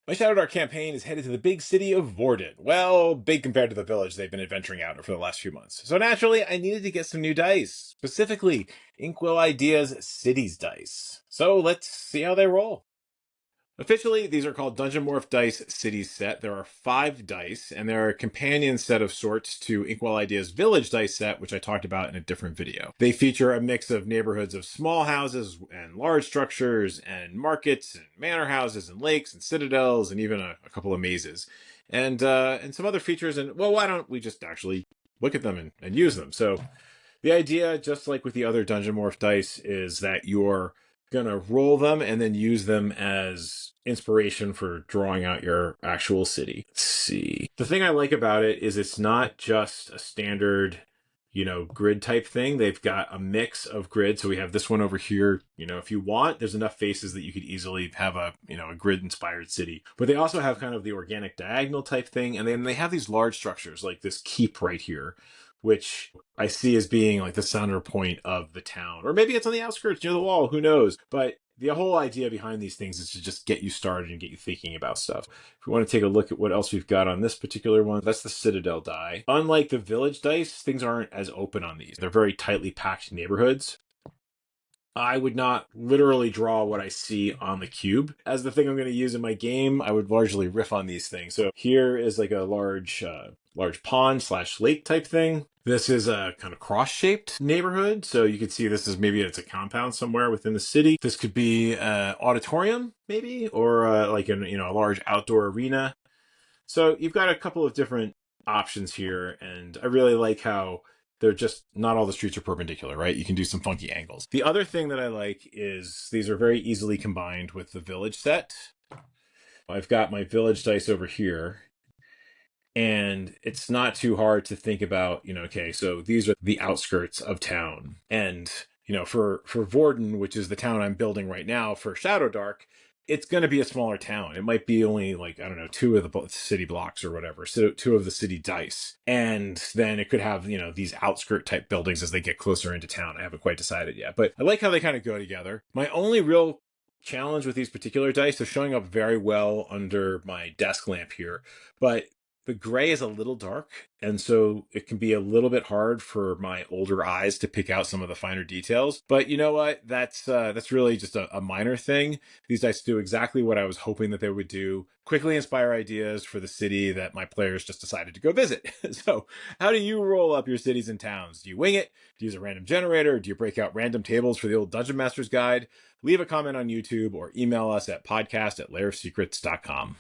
My Shadow Dark campaign is headed to the big city of Vorden. Well, big compared to the village they've been adventuring out for the last few months. So naturally, I needed to get some new dice, specifically Inkwell Ideas Cities Dice. So let's see how they roll. Officially, these are called DungeonMorph Dice City Set. There are 5 dice, and they're a companion set of sorts to Inkwell Ideas Village Dice Set, which I talked about in a different video. They feature a mix of neighborhoods of small houses and large structures, and markets, and manor houses, and lakes, and citadels, and even a couple of mazes. And some other features, and well, why don't we just actually look at them and use them? So the idea, just like with the other Dungeon Morph dice, is that you're gonna roll them and then use them as inspiration for drawing out your actual city. Let's see. The thing I like about it is it's not just a standard, grid type thing. They've got a mix of grids. So we have this one over here. If you want, there's enough faces that you could easily have a grid inspired city. But they also have kind of the organic diagonal type thing. And then they have these large structures like this keep right here, which I see as being like the center point of the town. Or maybe it's on the outskirts near the wall, who knows? But the whole idea behind these things is to just get you started and get you thinking about stuff. If we want to take a look at what else we've got on this particular one, that's the Citadel die. Unlike the Village dice, things aren't as open on these. They're very tightly packed neighborhoods. I would not literally draw what I see on the cube as the thing I'm going to use in my game. I would largely riff on these things. So here is like a large pond / lake type thing. This is a kind of cross-shaped neighborhood. So you can see this is maybe it's a compound somewhere within the city. This could be an auditorium maybe, or like a large outdoor arena. So you've got a couple of different options here. And I really like how they're just not all the streets are perpendicular, right? You can do some funky angles. The other thing that I like is these are very easily combined with the village set. I've got my village dice over here, and it's not too hard to think about, okay, so these are the outskirts of town. And, for Vorden, which is the town I'm building right now for Shadow Dark, it's going to be a smaller town. It might be only like, I don't know, 2 of the city blocks or whatever. So 2 of the city dice. And then it could have, these outskirt type buildings as they get closer into town. I haven't quite decided yet, but I like how they kind of go together. My only real challenge with these particular dice, they're showing up very well under my desk lamp here, but the gray is a little dark, and so it can be a little bit hard for my older eyes to pick out some of the finer details. But you know what? That's really just a minor thing. These dice do exactly what I was hoping that they would do. Quickly inspire ideas for the city that my players just decided to go visit. So how do you roll up your cities and towns? Do you wing it? Do you use a random generator? Do you break out random tables for the old Dungeon Master's Guide? Leave a comment on YouTube or email us at podcast@lairofsecrets.com.